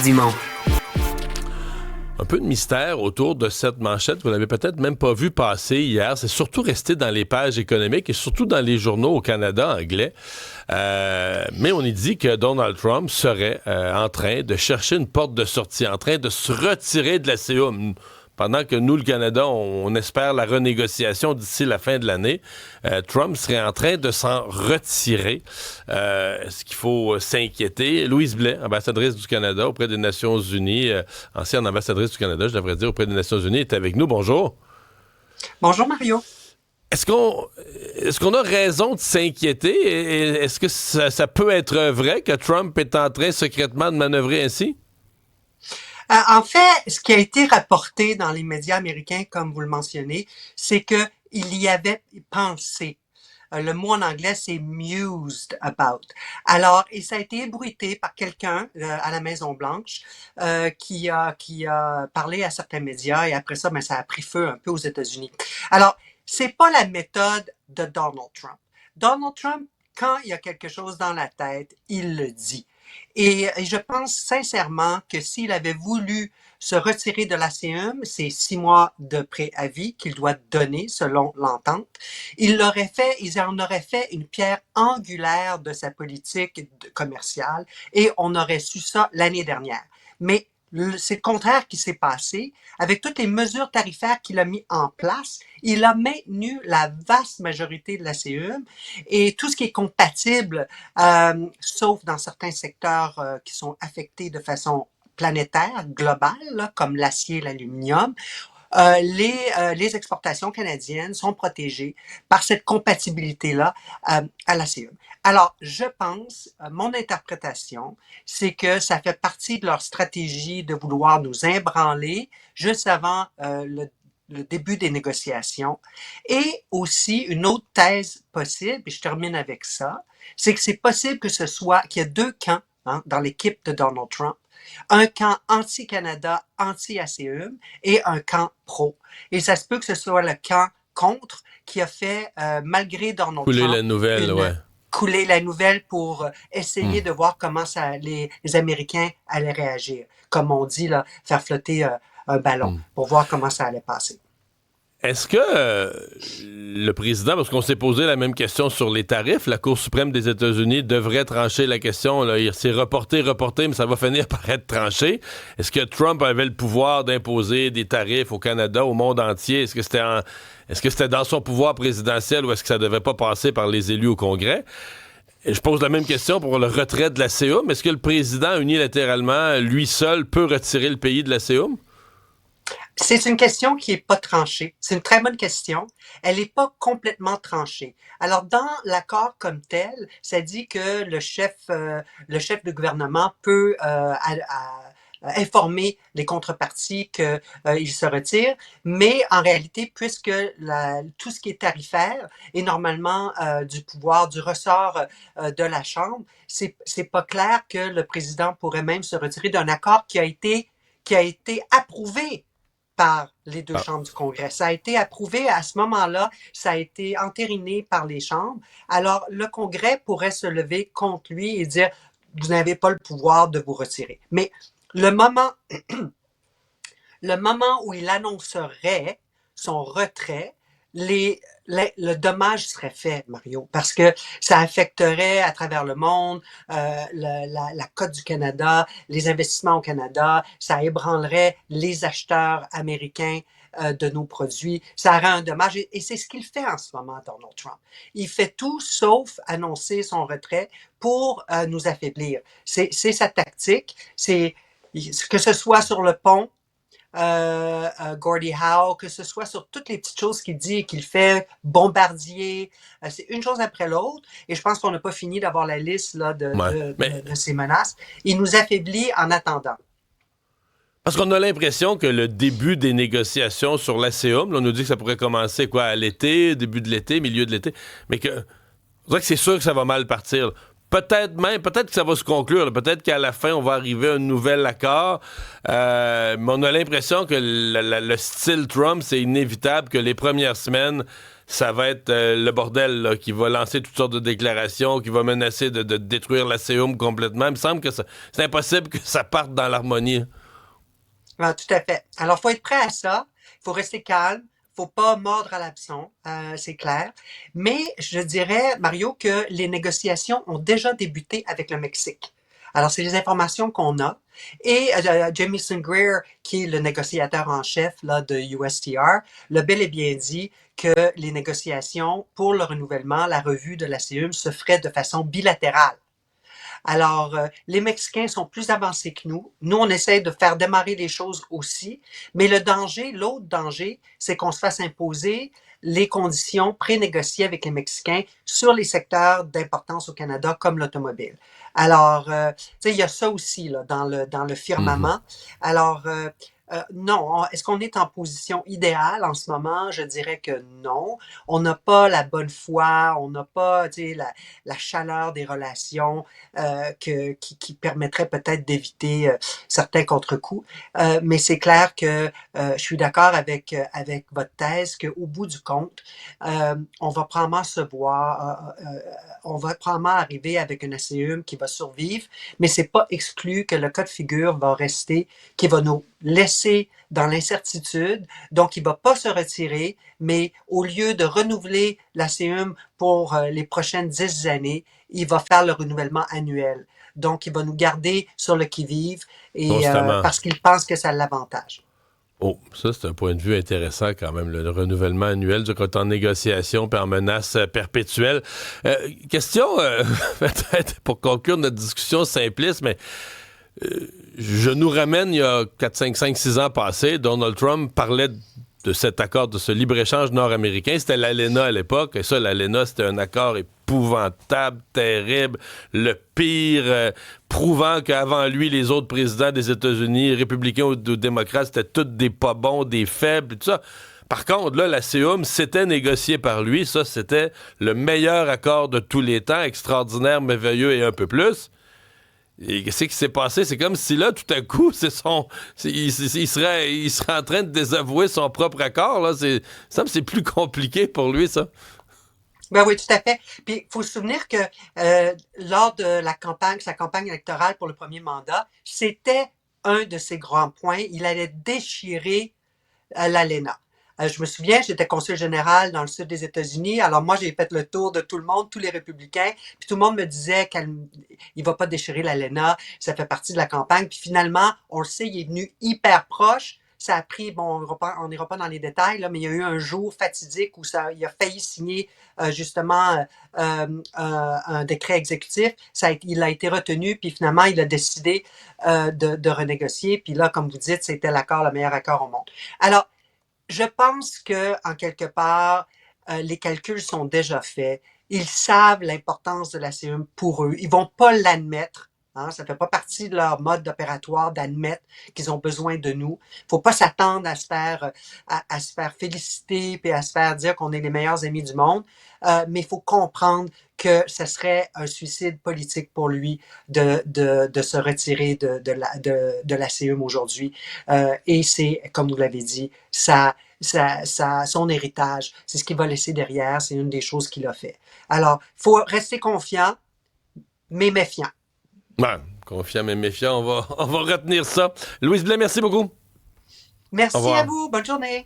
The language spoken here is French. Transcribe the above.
Dumont. Un peu de mystère autour de cette manchette. Vous l'avez peut-être même pas vu passer hier. C'est surtout resté dans les pages économiques et surtout dans les journaux au Canada anglais. Mais on y dit que Donald Trump serait en train de chercher une porte de sortie, en train de se retirer de la CA. Pendant que nous, le Canada, on espère la renégociation d'ici la fin de l'année, Trump serait en train de s'en retirer. Est-ce qu'il faut s'inquiéter? Louise Blais, ambassadrice du Canada auprès des Nations Unies, ancienne ambassadrice du Canada, je devrais dire, auprès des Nations Unies, est avec nous. Bonjour. Bonjour, Mario. Est-ce qu'on a raison de s'inquiéter? Est-ce que ça peut être vrai que Trump est en train secrètement de manœuvrer ainsi? En fait, ce qui a été rapporté dans les médias américains, comme vous le mentionnez, c'est qu'il y avait pensé. Le mot en anglais, c'est mused about. Alors, et ça a été ébruité par quelqu'un à la Maison-Blanche qui a parlé à certains médias et après ça, ça a pris feu un peu aux États-Unis. Alors, c'est pas la méthode de Donald Trump. Donald Trump, quand il y a quelque chose dans la tête, il le dit. Et je pense sincèrement que s'il avait voulu se retirer de l'ACM, c'est 6 mois de préavis qu'il doit donner selon l'entente, il en aurait fait une pierre angulaire de sa politique commerciale et on aurait su ça l'année dernière. Mais c'est le contraire qui s'est passé. Avec toutes les mesures tarifaires qu'il a mis en place, il a maintenu la vaste majorité de la CEM et tout ce qui est compatible, sauf dans certains secteurs qui sont affectés de façon planétaire, globale, là, comme l'acier et l'aluminium. Les exportations canadiennes sont protégées par cette compatibilité-là à la CE. Alors, je pense, mon interprétation, c'est que ça fait partie de leur stratégie de vouloir nous ébranler juste avant le début des négociations. Et aussi, une autre thèse possible, et je termine avec ça, c'est que c'est possible que qu'il y ait deux camps dans l'équipe de Donald Trump. Un camp anti-Canada, anti-ACEM et un camp pro. Et ça se peut que ce soit le camp contre qui a fait, malgré Donald Couler Trump, la nouvelle, couler la nouvelle pour essayer de voir comment les Américains allaient réagir. Comme on dit, là, faire flotter un ballon pour voir comment ça allait passer. Est-ce que le président, parce qu'on s'est posé la même question sur les tarifs, la Cour suprême des États-Unis devrait trancher la question, là, il s'est reporté, mais ça va finir par être tranché. Est-ce que Trump avait le pouvoir d'imposer des tarifs au Canada, au monde entier? Est-ce que c'était dans son pouvoir présidentiel ou est-ce que ça devait pas passer par les élus au Congrès? Et je pose la même question pour le retrait de la CEUM. Est-ce que le président, unilatéralement, lui seul, peut retirer le pays de la CEUM? C'est une question qui n'est pas tranchée. C'est une très bonne question. Elle n'est pas complètement tranchée. Alors, dans l'accord comme tel, ça dit que le chef de gouvernement peut informer les contreparties qu'il se retire, mais en réalité, puisque tout ce qui est tarifaire est normalement du ressort de la Chambre, c'est pas clair que le président pourrait même se retirer d'un accord qui a été approuvé par les deux chambres du Congrès. Ça a été approuvé à ce moment-là, ça a été entériné par les chambres. Alors, le Congrès pourrait se lever contre lui et dire « Vous n'avez pas le pouvoir de vous retirer ». Mais le moment où il annoncerait son retrait, le dommage serait fait, Mario, parce que ça affecterait à travers le monde la cote du Canada, les investissements au Canada, ça ébranlerait les acheteurs américains de nos produits, ça aurait un dommage, et c'est ce qu'il fait en ce moment, Donald Trump. Il fait tout sauf annoncer son retrait pour nous affaiblir. C'est sa tactique, que ce soit sur le pont, Gordie Howe, que ce soit sur toutes les petites choses qu'il dit et qu'il fait, bombardier, c'est une chose après l'autre, et je pense qu'on n'a pas fini d'avoir la liste là, de ces menaces. Il nous affaiblit en attendant. Parce qu'on a l'impression que le début des négociations sur l'ACEUM, on nous dit que ça pourrait commencer à l'été, début de l'été, milieu de l'été, mais on dirait que c'est sûr que ça va mal partir. Peut-être que ça va se conclure. Peut-être qu'à la fin, on va arriver à un nouvel accord. Mais on a l'impression que le style Trump, c'est inévitable que les premières semaines, ça va être le bordel là, qui va lancer toutes sortes de déclarations, qui va menacer de détruire la l'ASEUM complètement. Il me semble que c'est impossible que ça parte dans l'harmonie. Ah, tout à fait. Alors, il faut être prêt à ça. Il faut rester calme. Il ne faut pas mordre à l'hameçon, c'est clair. Mais je dirais, Mario, que les négociations ont déjà débuté avec le Mexique. Alors, c'est les informations qu'on a. Et Jamieson Greer, qui est le négociateur en chef là, de USTR, l'a bel et bien dit que les négociations pour le renouvellement, la revue de la CEUM, se feraient de façon bilatérale. Alors, les Mexicains sont plus avancés que nous. Nous, on essaie de faire démarrer les choses aussi. Mais le danger, l'autre danger, c'est qu'on se fasse imposer les conditions pré-négociées avec les Mexicains sur les secteurs d'importance au Canada, comme l'automobile. Alors, tu sais, il y a ça aussi là, dans le Mhm. firmament. Alors, non, est-ce qu'on est en position idéale en ce moment? Je dirais que non. On n'a pas la bonne foi, on n'a pas, tu sais, la chaleur des relations qui permettrait peut-être d'éviter certains contre-coups. Mais c'est clair que je suis d'accord avec votre thèse qu'au bout du compte, on va probablement se voir, on va probablement arriver avec une ACEUM qui va survivre, mais c'est pas exclu que le cas de figure va rester, qui va nous laisser dans l'incertitude, donc il va pas se retirer, mais au lieu de renouveler l'ACEUM pour les prochaines 10 années, il va faire le renouvellement annuel. Donc, il va nous garder sur le qui-vive et Constamment. parce qu'il pense que ça l'avantage. Oh, ça, c'est un point de vue intéressant quand même, le renouvellement annuel, quand on est en négociation puis en menace perpétuelle. Question, peut-être pour conclure notre discussion simpliste, mais je nous ramène il y a 4, 5, 5, 6 ans passés, Donald Trump parlait de cet accord, de ce libre-échange nord-américain. C'était l'ALENA à l'époque, et ça, l'ALENA, c'était un accord épouvantable, terrible, le pire, prouvant qu'avant lui, les autres présidents des États-Unis, républicains ou démocrates, c'était tous des pas bons, des faibles, tout ça. Par contre, là, la CEUM, c'était négocié par lui. Ça, c'était le meilleur accord de tous les temps, extraordinaire, merveilleux et un peu plus. Et qu'est-ce qui s'est passé? C'est comme si là, tout à coup, il serait en train de désavouer son propre accord. Là. Ça me semble que c'est plus compliqué pour lui, ça. Ben oui, tout à fait. Puis, il faut se souvenir que lors de sa campagne électorale pour le premier mandat, c'était un de ses grands points. Il allait déchirer l'ALENA. Je me souviens, j'étais consul général dans le sud des États-Unis. Alors moi, j'ai fait le tour de tout le monde, tous les républicains. Puis tout le monde me disait qu'il ne va pas déchirer l'ALENA, ça fait partie de la campagne. Puis finalement, on le sait, il est venu hyper proche. Ça a pris, bon, on n'ira pas dans les détails, là, mais il y a eu un jour fatidique où il a failli signer justement un décret exécutif. Il a été retenu, puis finalement, il a décidé de renégocier. Puis là, comme vous dites, c'était le meilleur accord au monde. Alors, je pense que en quelque part, les calculs sont déjà faits. Ils savent l'importance de la CEUM pour eux. Ils vont pas l'admettre. Hein, ça fait pas partie de leur mode opératoire d'admettre qu'ils ont besoin de nous. Faut pas s'attendre à se faire féliciter puis à se faire dire qu'on est les meilleurs amis du monde. Mais il faut comprendre que ce serait un suicide politique pour lui de se retirer de la CEUM aujourd'hui. Et c'est, comme vous l'avez dit, son héritage, c'est ce qu'il va laisser derrière, c'est une des choses qu'il a fait. Alors, il faut rester confiant, mais méfiant. Ouais, confiant mais méfiant, on va retenir ça. Louise Blais, merci beaucoup. Au Merci à revoir. vous, bonne journée.